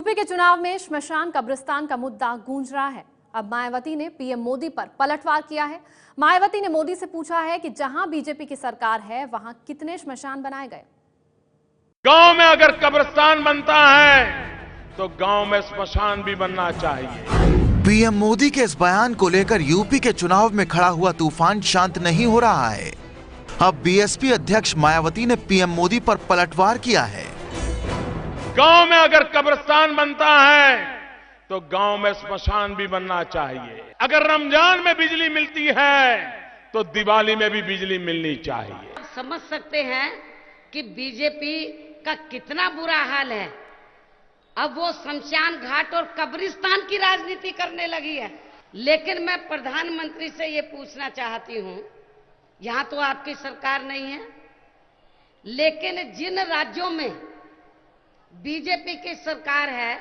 UP के चुनाव में श्मशान कब्रिस्तान का मुद्दा गूंज रहा है। अब मायावती ने पीएम मोदी पर पलटवार किया है। मायावती ने मोदी से पूछा है कि जहां बीजेपी की सरकार है वहां कितने श्मशान बनाए गए। गांव में अगर कब्रिस्तान बनता है तो गांव में श्मशान भी बनना चाहिए। पीएम मोदी के इस बयान को लेकर यूपी के चुनाव में खड़ा हुआ तूफान शांत नहीं हो रहा है। अब बीएसपी अध्यक्ष मायावती ने पीएम मोदी पर पलटवार किया है। गांव में अगर कब्रिस्तान बनता है तो गांव में श्मशान भी बनना चाहिए। अगर रमजान में बिजली मिलती है तो दिवाली में भी बिजली मिलनी चाहिए। समझ सकते हैं कि बीजेपी का कितना बुरा हाल है। अब वो शमशान घाट और कब्रिस्तान की राजनीति करने लगी है। लेकिन मैं प्रधानमंत्री से ये पूछना चाहती हूँ, यहाँ तो आपकी सरकार नहीं है, लेकिन जिन राज्यों में बीजेपी की सरकार है,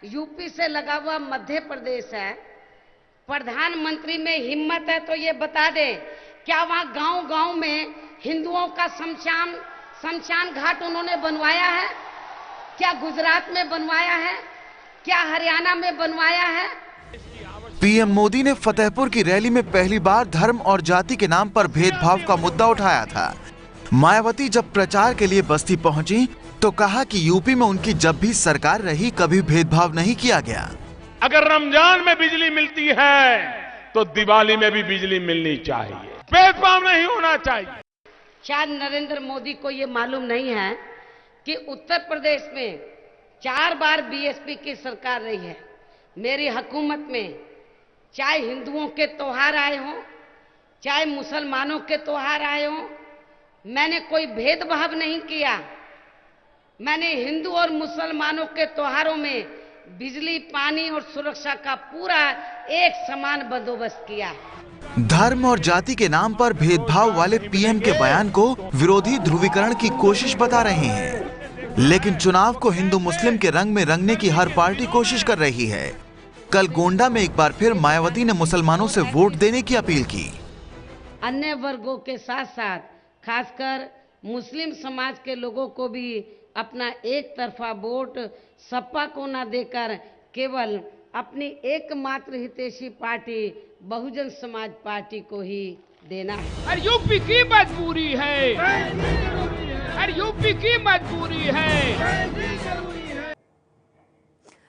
यूपी से लगा हुआ मध्य प्रदेश है, प्रधानमंत्री में हिम्मत है तो ये बता दे, क्या वहां गांव-गांव में हिंदुओं का शमशान घाट उन्होंने बनवाया है? क्या गुजरात में बनवाया है? क्या हरियाणा में बनवाया है? पीएम मोदी ने फतेहपुर की रैली में पहली बार धर्म और जाति के नाम पर भेदभाव का मुद्दा उठाया था। मायावती जब प्रचार के लिए बस्ती पहुंची तो कहा कि यूपी में उनकी जब भी सरकार रही कभी भेदभाव नहीं किया गया। अगर रमजान में बिजली मिलती है तो दिवाली में भी बिजली मिलनी चाहिए। भेदभाव नहीं होना चाहिए। शायद नरेंद्र मोदी को ये मालूम नहीं है कि उत्तर प्रदेश में 4 बार बीएसपी की सरकार रही है। मेरी हुकूमत में चाहे हिंदुओं के त्योहार आए हों, चाहे मुसलमानों के त्योहार आए हों, मैंने कोई भेदभाव नहीं किया। मैंने हिंदू और मुसलमानों के त्योहारों में बिजली, पानी और सुरक्षा का पूरा एक समान बंदोबस्त किया। धर्म और जाति के नाम पर भेदभाव वाले पीएम के बयान को विरोधी ध्रुवीकरण की कोशिश बता रहे हैं, लेकिन चुनाव को हिंदू मुस्लिम के रंग में रंगने की हर पार्टी कोशिश कर रही है। कल गोंडा में एक बार फिर मायावती ने मुसलमानों से वोट देने की अपील की। अन्य वर्गों के साथ साथ खासकर मुस्लिम समाज के लोगों को भी अपना एक तरफा वोट सपा को न देकर केवल अपनी एकमात्र हितैषी पार्टी बहुजन समाज पार्टी को ही देना है। और यूपी की मजबूरी है, और यूपी की मजबूरी है।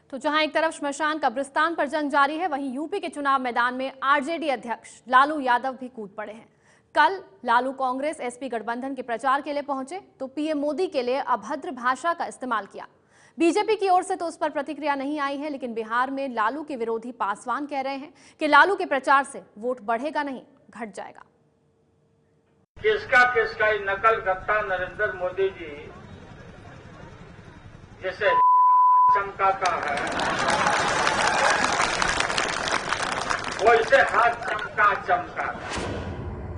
तो जहां एक तरफ श्मशान कब्रिस्तान पर जंग जारी है, वहीं यूपी के चुनाव मैदान में आरजेडी अध्यक्ष लालू यादव भी कूद पड़े हैं। कल लालू कांग्रेस एसपी गठबंधन के प्रचार के लिए पहुंचे तो पीएम मोदी के लिए अभद्र भाषा का इस्तेमाल किया। बीजेपी की ओर से तो उस पर प्रतिक्रिया नहीं आई है, लेकिन बिहार में लालू के विरोधी पासवान कह रहे हैं कि लालू के प्रचार से वोट बढ़ेगा नहीं, घट जाएगा। किसका नकल करता नरेंद्र मोदी जी जैसे चमकाता है, वैसे हाथ चमका।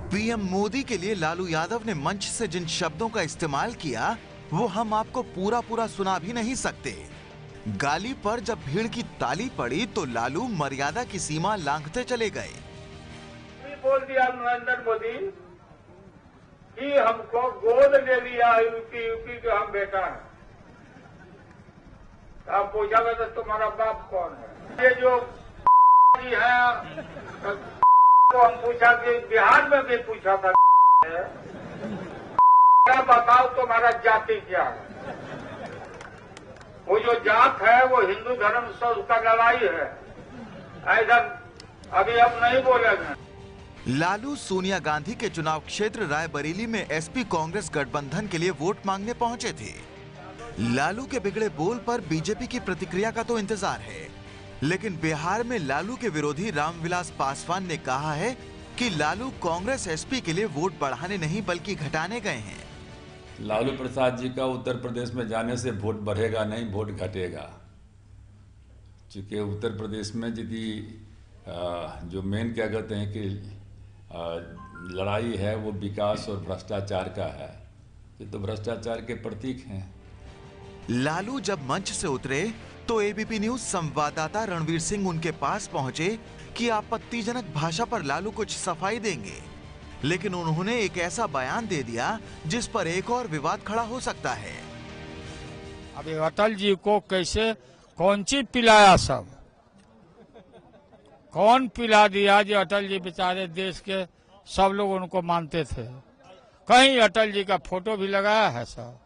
पीएम मोदी के लिए लालू यादव ने मंच से जिन शब्दों का इस्तेमाल किया वो हम आपको पूरा सुना भी नहीं सकते। गाली पर जब भीड़ की ताली पड़ी तो लालू मर्यादा की सीमा लांघते चले गए। बोल दिया नरेंद्र मोदी कि हमको गोद ले लिया यूपी के हम बेटा है। आप पूछा तो तुम्हारा बाप कौन है? ये जो जी है तो हम पूछा कि बिहार में भी पूछा था, क्या बताओ तुम्हारा जाति क्या है? वो जो जात है वो हिंदू धर्म से उसका लड़ाई है। ऐसा अभी अब नहीं बोलेंगे। लालू सोनिया गांधी के चुनाव क्षेत्र रायबरेली में एसपी कांग्रेस गठबंधन के लिए वोट मांगने पहुंचे थे। लालू के बिगड़े बोल पर बीजेपी की प्रतिक्रिया का तो इंतजार है, लेकिन बिहार में लालू के विरोधी रामविलास पासवान ने कहा है कि लालू कांग्रेस एसपी के लिए वोट बढ़ाने नहीं बल्कि घटाने गए हैं। लालू प्रसाद जी का उत्तर प्रदेश में जाने से वोट बढ़ेगा नहीं, वोट घटेगा। चूँकि उत्तर प्रदेश में यदि जो मेन क्या कहते हैं कि लड़ाई है वो विकास और भ्रष्टाचार का है, ये तो भ्रष्टाचार के प्रतीक हैं। लालू जब मंच से उतरे तो एबीपी न्यूज संवाददाता रणवीर सिंह उनके पास पहुंचे कि आपत्तिजनक भाषा पर लालू कुछ सफाई देंगे, लेकिन उन्होंने एक ऐसा बयान दे दिया जिस पर एक और विवाद खड़ा हो सकता है। अब अटल जी को कैसे कौन चीज पिलाया सब, कौन पिला दिया जो अटल जी बेचारे देश के सब लोग उनको मानते थे। कहीं अटल जी का फोटो भी लगाया है सब,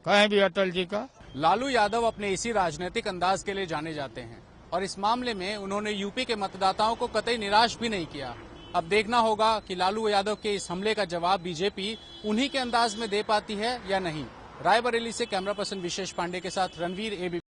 कहीं भी अटल जी का। लालू यादव अपने इसी राजनीतिक अंदाज के लिए जाने जाते हैं और इस मामले में उन्होंने यूपी के मतदाताओं को कतई निराश भी नहीं किया। अब देखना होगा कि लालू यादव के इस हमले का जवाब बीजेपी उन्हीं के अंदाज में दे पाती है या नहीं। रायबरेली से कैमरा पर्सन विशेष पांडे के साथ रणवीर, एबीपी।